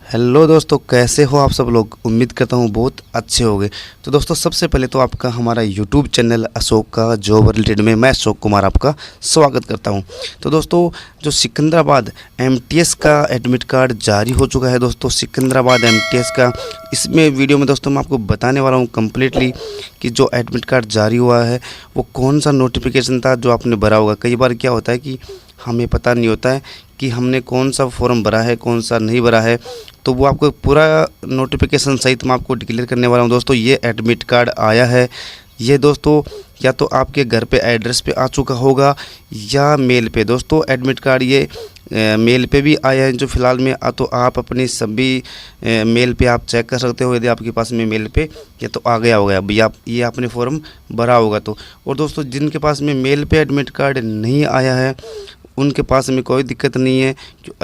Hello दोस्तों, कैसे हो आप सब लोग। उम्मीद करता हूँ बहुत अच्छे होंगे। तो दोस्तों, सबसे पहले तो आपका हमारा यूट्यूब चैनल अशोक का जॉब रिलेटेड में मैं अशोक कुमार आपका स्वागत करता हूँ। तो दोस्तों, जो सिकंदराबाद एमटीएस का एडमिट कार्ड जारी हो चुका है दोस्तों, सिकंदराबाद एमटीएस का इसमें वीडियो में दोस्तों मैं आपको बताने वाला हूँ कम्प्लीटली कि जो एडमिट कार्ड जारी हुआ है वो कौन सा नोटिफिकेशन था जो आपने भरा होगा। कई बार क्या होता है कि हमें पता नहीं होता है कि हमने कौन सा फॉर्म भरा है, कौन सा नहीं भरा है, तो वो आपको पूरा नोटिफिकेशन सहित मैं आपको डिक्लेयर करने वाला हूँ। दोस्तों, ये एडमिट कार्ड आया है, ये दोस्तों या तो आपके घर पे एड्रेस पे आ चुका होगा या मेल पे। दोस्तों, एडमिट कार्ड ये मेल पे भी आया है जो फ़िलहाल में, तो आप अपनी सभी मेल पे आप चेक कर सकते हो यदि आपके पास में मेल पे ये तो आ गया होगा अभी आप ये आपने फॉर्म भरा होगा तो। और दोस्तों, जिनके पास में मेल पे एडमिट कार्ड नहीं आया है उनके पास में कोई दिक्कत नहीं है,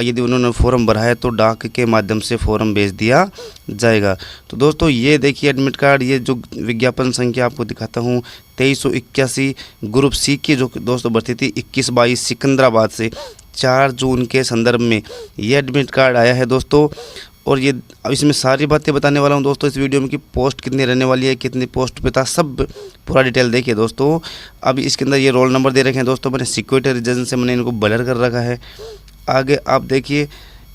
यदि उन्होंने फॉर्म भरा है तो डाक के माध्यम से फॉर्म भेज दिया जाएगा। तो दोस्तों, ये देखिए एडमिट कार्ड, ये जो विज्ञापन संख्या आपको दिखाता हूँ 2381 ग्रुप सी की जो दोस्तों भर्ती थी 21-22 सिकंदराबाद से 4 जून के संदर्भ में ये एडमिट कार्ड आया है दोस्तों। और ये अब इसमें सारी बातें बताने वाला हूँ दोस्तों इस वीडियो में कि पोस्ट कितनी रहने वाली है, कितनी पोस्ट पे था, सब पूरा डिटेल देखिए दोस्तों। अब इसके अंदर ये रोल नंबर दे रखे हैं दोस्तों, मैंने सिक्योरिटी रीजन से मैंने इनको ब्लर कर रखा है। आगे आप देखिए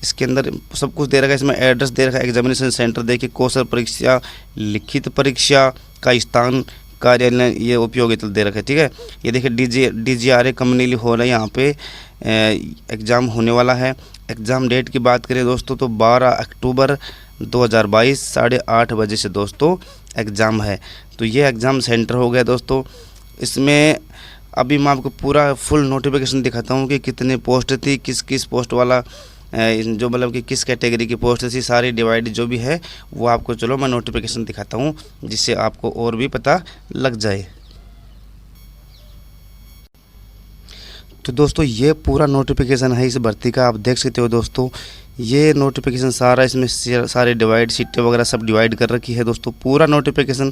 इसके अंदर सब कुछ दे रखा है, इसमें एड्रेस दे रखा है, एग्जामिनेशन सेंटर देखिए, कौशल परीक्षा, लिखित परीक्षा का स्थान, कार्यालय, ये उपयोगिता दे रखा है। ठीक है, ये देखिए DGRA कम्युनिटी हो रहा है, यहाँ पे एग्ज़ाम होने वाला है। एग्ज़ाम डेट की बात करें दोस्तों तो 12 अक्टूबर 2022 8:30 बजे से दोस्तों एग्ज़ाम है। तो ये एग्ज़ाम सेंटर हो गया दोस्तों। इसमें अभी मैं आपको पूरा फुल नोटिफिकेशन दिखाता हूँ कि कितने पोस्ट थी, किस किस पोस्ट वाला जो मतलब कि किस कैटेगरी की पोस्ट थी, सारी डिवाइड जो भी है वो आपको चलो मैं नोटिफिकेशन दिखाता हूँ जिससे आपको और भी पता लग जाए। तो दोस्तों, ये पूरा नोटिफिकेशन है इस भर्ती का, आप देख सकते हो दोस्तों। ये नोटिफिकेशन सारा इसमें सारे डिवाइड सीटें वगैरह सब डिवाइड कर रखी है दोस्तों, पूरा नोटिफिकेशन।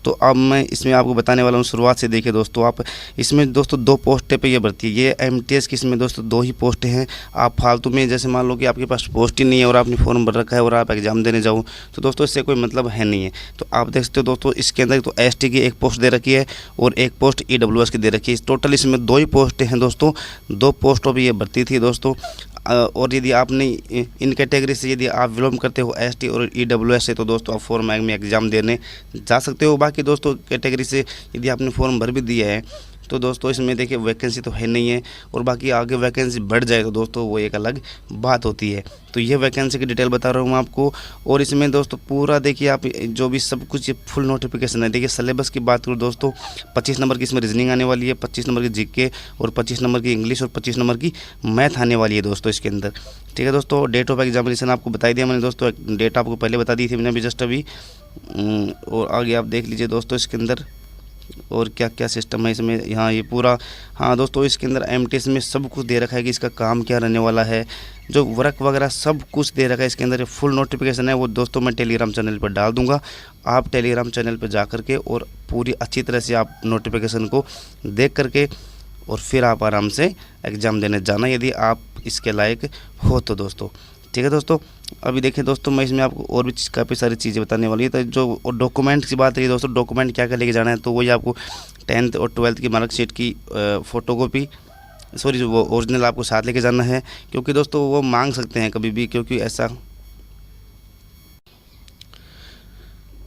तो अब मैं इसमें आपको बताने वाला हूँ शुरुआत से। देखिए दोस्तों, आप इसमें दोस्तों 2 पोस्टें पे ये भर्ती है। ये एमटीएस की इसमें दोस्तों 2 ही पोस्टें हैं। आप फालतू में जैसे मान लो कि आपके पास पोस्ट ही नहीं है और आपने फॉर्म भर रखा है और आप एग्ज़ाम देने जाओ तो दोस्तों इससे कोई मतलब है नहीं है। तो आप देख सकते हो दोस्तों, इसके अंदर तो एसटी की 1 पोस्ट दे रखी है और 1 पोस्ट ईडब्ल्यूएस की दे रखी है। टोटल इसमें 2 ही पोस्टें हैं दोस्तों, 2 पोस्टों पर ये भर्ती थी दोस्तों। और यदि आपने इन कैटेगरी से यदि आप बिलोंग करते हो एसटी और ईडब्ल्यूएस से तो दोस्तों आप फॉर्म में एग्ज़ाम देने जा सकते हो। बाकी दोस्तों कैटेगरी से यदि आपने फॉर्म भर भी दिया है तो दोस्तों इसमें देखिए वैकेंसी तो है नहीं है, और बाकी आगे वैकेंसी बढ़ जाए तो दोस्तों वो एक अलग बात होती है। तो ये वैकेंसी की डिटेल बता रहा हूँ आपको। और इसमें दोस्तों पूरा देखिए आप जो भी सब कुछ ये फुल नोटिफिकेशन है। देखिए सिलेबस की बात करूँ दोस्तों, 25 नंबर की इसमें रीजनिंग आने वाली है, 25 नंबर की जीके और 25 नंबर की इंग्लिश और 25 नंबर की मैथ आने वाली है दोस्तों इसके अंदर। ठीक है दोस्तों, डेट ऑफ एग्जामिनेशन आपको बता दिया मैंने दोस्तों, डेट आपको पहले बता दी थी मैंने अभी जस्ट अभी। और आगे आप देख लीजिए दोस्तों इसके अंदर और क्या क्या सिस्टम है इसमें। यहाँ ये पूरा, हाँ दोस्तों, इसके अंदर एमटीएस में सब कुछ दे रखा है कि इसका काम क्या रहने वाला है, जो वर्क वगैरह सब कुछ दे रखा है इसके अंदर। फुल नोटिफिकेशन है वो दोस्तों मैं टेलीग्राम चैनल पर डाल दूंगा। आप टेलीग्राम चैनल पर जा करके और पूरी अच्छी तरह से आप नोटिफिकेशन को देख करके और फिर आप आराम से एग्ज़ाम देने जाना यदि आप इसके लायक हो तो दोस्तों। ठीक है दोस्तों, अभी देखिए दोस्तों मैं इसमें आपको और भी काफ़ी सारी चीज़ें बताने वाली है। तो जो डॉक्यूमेंट्स की बात रही दोस्तों, डॉक्यूमेंट क्या क्या लेके जाना है तो वही आपको 10th और 12th की मार्कशीट की फ़ोटोकॉपी, सॉरी वो ओरिजिनल आपको साथ लेके जाना है, क्योंकि दोस्तों वो मांग सकते हैं कभी भी, क्योंकि ऐसा।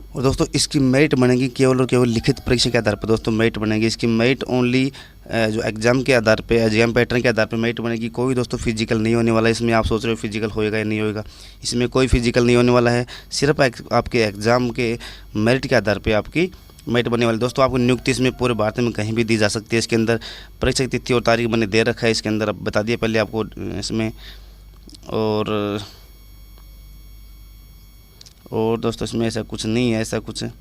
और दोस्तों इसकी मेरिट बनेगी केवल और केवल लिखित परीक्षा के आधार पर दोस्तों मेरिट बनेगी। इसकी मेरिट ओनली जो एग्ज़ाम के आधार पे, एग्जाम पैटर्न के आधार पे मेरिट बनेगी। कोई दोस्तों फिजिकल नहीं होने वाला है इसमें। आप सोच रहे हो फिजिकल होएगा या नहीं होएगा, इसमें कोई फिजिकल नहीं होने वाला है। सिर्फ आपके एग्ज़ाम के मेरिट के आधार पर आपकी मेरिट बनने वाली। दोस्तों आपको नियुक्ति इसमें पूरे भारत में कहीं भी दी जा सकती है। इसके अंदर परीक्षा की तिथि और तारीख मैंने दे रखा है इसके अंदर, अब बता दिया पहले आपको इसमें। और दोस्तों इसमें ऐसा कुछ नहीं है, ऐसा कुछ है।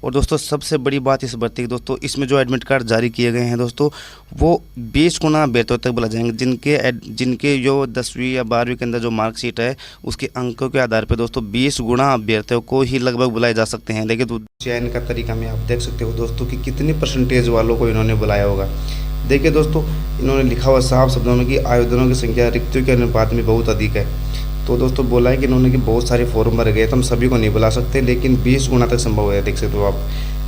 और दोस्तों सबसे बड़ी बात इस भर्ती की दोस्तों, इसमें जो एडमिट कार्ड जारी किए गए हैं दोस्तों वो 20 गुना अभ्यर्थियों तक बुला जाएंगे, जिनके जो 10वीं या 12वीं के अंदर जो मार्कशीट है उसके अंकों के आधार पर दोस्तों 20 गुना अभ्यर्थियों को ही लगभग बुलाए जा सकते हैं। देखिए तो चयन का तरीका में आप देख सकते हो दोस्तों कि कितनी परसेंटेज वालों को इन्होंने बुलाया होगा। देखिए दोस्तों, इन्होंने लिखा हुआ साफ शब्दों में कि आवेदनों की संख्या रिक्तियों के अनुपात में बहुत अधिक है। तो दोस्तों बोला है कि इन्होंने कि बहुत सारे फॉर्म भरे गए, तो हम सभी को नहीं बुला सकते, लेकिन 20 गुना तक संभव है। देख सकते हो आप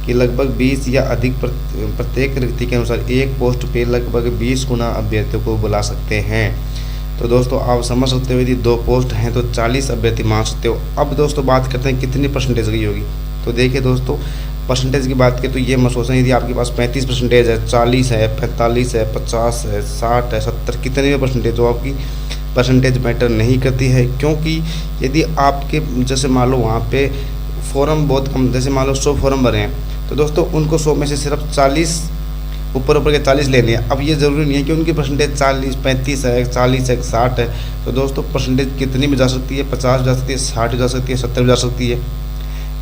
कि लगभग 20 या अधिक प्रत्येक रिक्ति के अनुसार एक पोस्ट पे लगभग 20 गुना अभ्यर्थियों को बुला सकते हैं। तो दोस्तों आप समझ सकते हो, यदि 2 पोस्ट हैं तो 40 अभ्यर्थी मान सकते हो। अब दोस्तों बात करते हैं कितनी परसेंटेज की होगी। तो देखिए दोस्तों, परसेंटेज की बात करें तो ये मत सोचें यदि आपके पास 35% है, 40 है, 45 है, 50 है, 60 है, 70, कितने भी परसेंटेज हो, आपकी परसेंटेज मैटर नहीं करती है। क्योंकि यदि आपके जैसे मान लो वहाँ पे फॉर्म बहुत कम, जैसे मान लो 100 फॉर्म भरे हैं, तो दोस्तों उनको 100 में से सिर्फ 40 ऊपर के 40 लेने हैं। अब ये ज़रूरी नहीं है कि उनकी परसेंटेज 40, 35 है, 40 है, 60 है। तो दोस्तों परसेंटेज कितनी भी जा सकती है, 50 भी जा सकती है, 60 भी जा सकती है, 70 भी जा सकती है।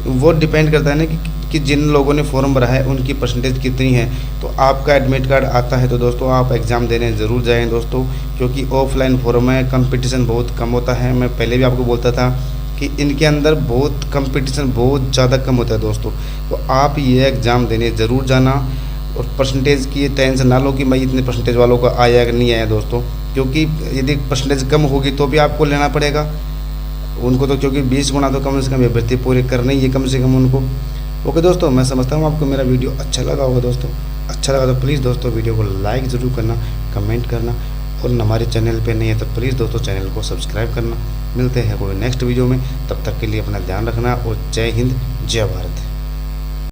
वो डिपेंड करता है ना कि जिन लोगों ने फॉर्म भरा है उनकी परसेंटेज कितनी है। तो आपका एडमिट कार्ड आता है तो दोस्तों आप एग्ज़ाम देने ज़रूर जाएँ दोस्तों, क्योंकि ऑफलाइन फॉर्म है, कंपटीशन बहुत कम होता है। मैं पहले भी आपको बोलता था कि इनके अंदर बहुत कंपटीशन बहुत ज़्यादा कम होता है दोस्तों। तो आप ये एग्ज़ाम देने ज़रूर जाना, और परसेंटेज की टेंशन ना लो कि मैं इतने परसेंटेज वालों का आया कि नहीं आया दोस्तों, क्योंकि यदि परसेंटेज कम होगी तो भी आपको लेना पड़ेगा उनको, तो क्योंकि 20 गुना तो कम से कम भर्ती पूरी करनी ही है कम से कम उनको। ओके दोस्तों, मैं समझता हूँ आपको मेरा वीडियो अच्छा लगा होगा दोस्तों। अच्छा लगा तो प्लीज़ दोस्तों वीडियो को लाइक ज़रूर करना, कमेंट करना, और हमारे चैनल पे नहीं है तो प्लीज़ दोस्तों चैनल को सब्सक्राइब करना। मिलते हैं कोई नेक्स्ट वीडियो में, तब तक के लिए अपना ध्यान रखना, और जय हिंद, जय भारत।